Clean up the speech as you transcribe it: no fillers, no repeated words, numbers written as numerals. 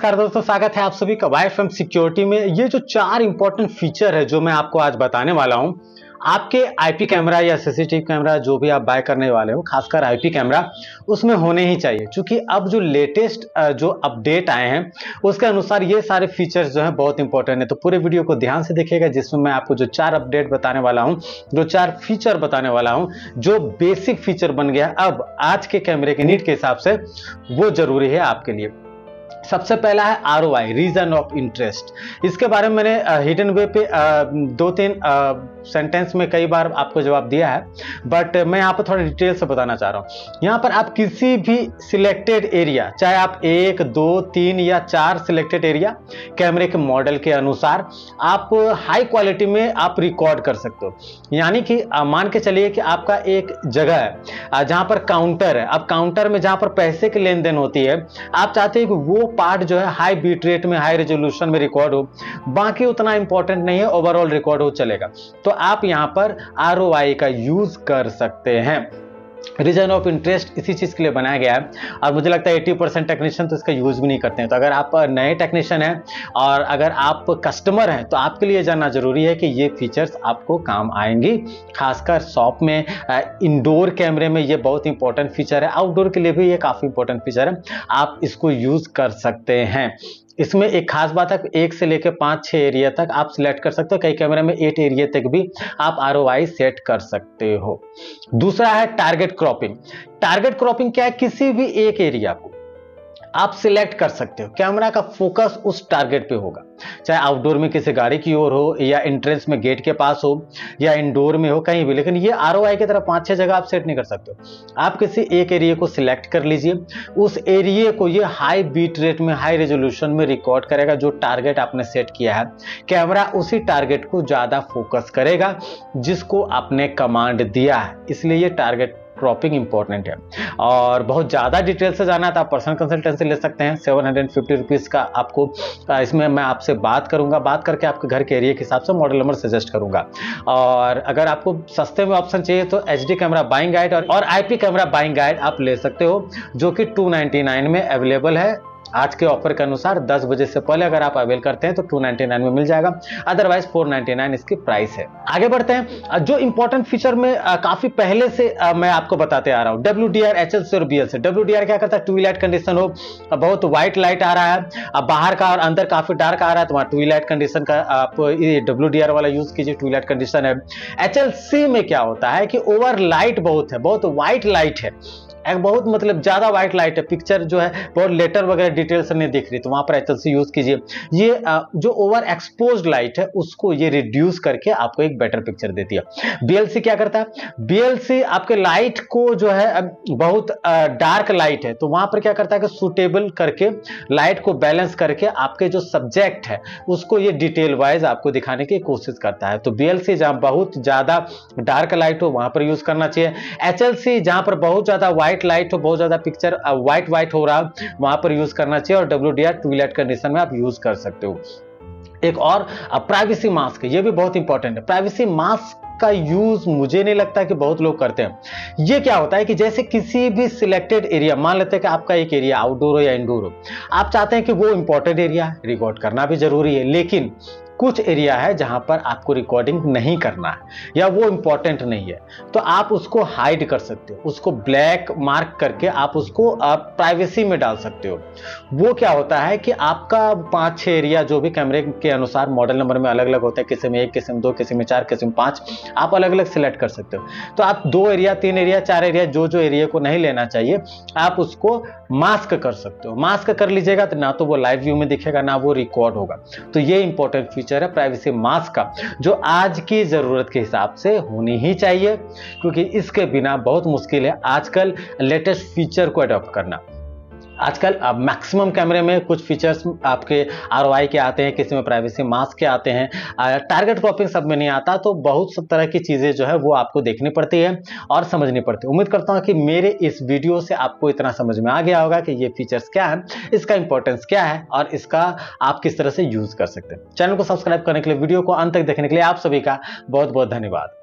नमस्कार दोस्तों, स्वागत है आप सभी का वाईएफएम सिक्योरिटी में। ये जो 4 इंपॉर्टेंट फीचर है जो मैं आपको आज बताने वाला हूं, आपके आईपी कैमरा या सीसीटीवी कैमरा जो भी आप बाय करने वाले हो, खासकर आईपी कैमरा उसमें होने ही चाहिए। क्योंकि अब जो लेटेस्ट जो अपडेट आए हैं उसके अनुसार ये सारे फीचर्स जो हैं बहुत इंपॉर्टेंट है। तो पूरे वीडियो को ध्यान से देखिएगा, जिसमें मैं आपको जो 4 अपडेट बताने वाला हूं, जो 4 फीचर बताने वाला हूं, जो बेसिक फीचर बन गया अब आज के कैमरे के नीड के हिसाब से, वो जरूरी है आपके लिए। सबसे पहला है ROI, रीजन ऑफ इंटरेस्ट। इसके बारे में मैंने हिडन वे पे 2-3 सेंटेंस में कई बार आपको जवाब दिया है, बट मैं यहाँ पर थोड़ा डिटेल से बताना चाह रहा हूँ। यहाँ पर आप किसी भी सिलेक्टेड एरिया, चाहे आप 1, 2, 3 या 4 सिलेक्टेड एरिया कैमरे के मॉडल के अनुसार आप हाई क्वालिटी में आप रिकॉर्ड कर सकते हो। यानी कि मान के चलिए कि आपका एक जगह है जहाँ पर काउंटर है। अब काउंटर में जहाँ पर पैसे की लेन देन होती है, आप चाहते हैं कि वो पार्ट जो है हाई बीट रेट में, हाई रेजोल्यूशन में रिकॉर्ड हो, बाकी उतना इंपॉर्टेंट नहीं है, ओवरऑल रिकॉर्ड हो चलेगा। तो आप यहां पर ROI का यूज कर सकते हैं। रीजन ऑफ इंटरेस्ट इसी चीज के लिए बनाया गया है, और मुझे लगता है 80% टेक्नीशियन तो इसका यूज भी नहीं करते हैं। तो अगर आप नए टेक्नीशियन हैं और अगर आप कस्टमर हैं तो आपके लिए जानना जरूरी है कि ये फीचर्स आपको काम आएंगी। खासकर शॉप में, इंडोर कैमरे में ये बहुत इंपॉर्टेंट फीचर है, आउटडोर के लिए भी ये काफी इंपॉर्टेंट फीचर है, आप इसको यूज कर सकते हैं। इसमें एक खास बात है, 1 से लेकर 5-6 एरिया तक आप सिलेक्ट कर सकते हो। कई कैमरे में 8 एरिया तक भी आप ROI सेट कर सकते हो। दूसरा है टारगेट क्रॉपिंग। टारगेट क्रॉपिंग क्या है? किसी भी एक एरिया को आप सिलेक्ट कर सकते हो, कैमरा का फोकस उस टारगेट पे होगा। चाहे आउटडोर में किसी गाड़ी की ओर हो, या एंट्रेंस में गेट के पास हो, या इंडोर में हो, कहीं भी। लेकिन ये ROI की तरफ 5-6 जगह आप सेट नहीं कर सकते हो। आप किसी एक एरिया को सिलेक्ट कर लीजिए, उस एरिया को ये हाई बीट रेट में, हाई रेजोल्यूशन में रिकॉर्ड करेगा। जो टारगेट आपने सेट किया है, कैमरा उसी टारगेट को ज्यादा फोकस करेगा जिसको आपने कमांड दिया है। इसलिए ये टारगेट क्रॉपिंग इंपॉर्टेंट है। और बहुत ज्यादा डिटेल से जाना है तो आप पर्सनल कंसल्टेंसी ले सकते हैं। 750 रुपीज का आपको इसमें मैं आपसे बात करूंगा, बात करके आपके घर के एरिया के हिसाब से मॉडल नंबर सजेस्ट करूंगा। और अगर आपको सस्ते में ऑप्शन चाहिए तो HD कैमरा बाइंग गाइड और IP कैमरा बाइंग गाइड आप ले सकते हो, जो कि 299 में अवेलेबल है। आज के ऑफर के अनुसार 10 बजे से पहले अगर आप अवेल करते हैं तो 299 में मिल जाएगा, अदरवाइज 499 इसकी प्राइस है। आगे बढ़ते हैं। जो इंपॉर्टेंट फीचर में काफी पहले से मैं आपको बताते आ रहा हूं, WDR, HLC और BLC। WDR क्या करता है? ट्वी लाइट कंडीशन हो, बहुत व्हाइट लाइट आ रहा है, अब बाहर का और अंदर काफी डार्क आ रहा है, तो वहां ट्वी लाइट कंडीशन का आप WDR वाला यूज कीजिए, ट्वी लाइट कंडीशन है। HLC में क्या होता है कि ओवर लाइट बहुत है, बहुत व्हाइट लाइट है, एक बहुत मतलब ज्यादा व्हाइट लाइट है, पिक्चर जो है बहुत लेटर वगैरह डिटेल से नहीं दिख रही, तो वहां पर HLC यूज कीजिए। ये जो ओवर एक्सपोज्ड लाइट है उसको ये रिड्यूस करके आपको एक बेटर पिक्चर देती है। BLC क्या करता है? BLC आपके लाइट को जो है बहुत डार्क लाइट है, तो वहां पर क्या करता है कि सुटेबल करके लाइट को बैलेंस करके आपके जो सब्जेक्ट है उसको ये डिटेल वाइज आपको दिखाने की कोशिश करता है। तो BLC जहां बहुत ज्यादा डार्क लाइट हो वहां पर यूज करना चाहिए। HLC जहां पर बहुत ज्यादा व्हाइट लाइट हो, बहुत ज्यादा पिक्चर व्हाइट हो रहा, वहां पर यूज करना चाहिए। और WDR ट्वी लाइट कंडीशन में आप यूज कर सकते हो। एक और प्राइवेसी मास्क, ये भी बहुत इंपॉर्टेंट है। प्राइवेसी मास्क का यूज मुझे नहीं लगता कि बहुत लोग करते हैं। ये क्या होता है कि जैसे किसी भी सिलेक्टेड एरिया, मान लेते हैं कि आपका एक एरिया आउटडोर हो या इंडोर हो, आप चाहते हैं कि वो इंपॉर्टेंट एरिया है, रिकॉर्ड करना भी जरूरी है, लेकिन कुछ एरिया है जहां पर आपको रिकॉर्डिंग नहीं करना है या वो इंपॉर्टेंट नहीं है, तो आप उसको हाइड कर सकते हो, उसको ब्लैक मार्क करके आप उसको प्राइवेसी में डाल सकते हो। वो क्या होता है कि आपका 5-6 एरिया जो भी कैमरे के अनुसार मॉडल नंबर में अलग अलग होता है, किसी में 1, किसी में 2, किसी में 4, किसी में 5, आप अलग अलग सिलेक्ट कर सकते हो। तो आप 2 एरिया, 3 एरिया, 4 एरिया, जो एरिया को नहीं लेना चाहिए आप उसको मास्क कर सकते हो। मास्क कर लीजिएगा तो ना तो वो लाइव व्यू में दिखेगा, ना वो रिकॉर्ड होगा। तो ये इंपॉर्टेंट फीचर है प्राइवेसी मास्क का, जो आज की जरूरत के हिसाब से होनी ही चाहिए, क्योंकि इसके बिना बहुत मुश्किल है आजकल लेटेस्ट फीचर को अडॉप्ट करना। आजकल मैक्सिमम कैमरे में कुछ फीचर्स आपके ROI के आते हैं, किसी में प्राइवेसी मास्क के आते हैं, टारगेट क्रॉपिंग सब में नहीं आता। तो बहुत सब तरह की चीजें जो है वो आपको देखनी पड़ती है और समझनी पड़ती है। उम्मीद करता हूं कि मेरे इस वीडियो से आपको इतना समझ में आ गया होगा कि ये फीचर्स क्या है, इसका इंपॉर्टेंस क्या है और इसका आप किस तरह से यूज कर सकते हैं। चैनल को सब्सक्राइब करने के लिए, वीडियो को अंत तक देखने के लिए आप सभी का बहुत बहुत धन्यवाद।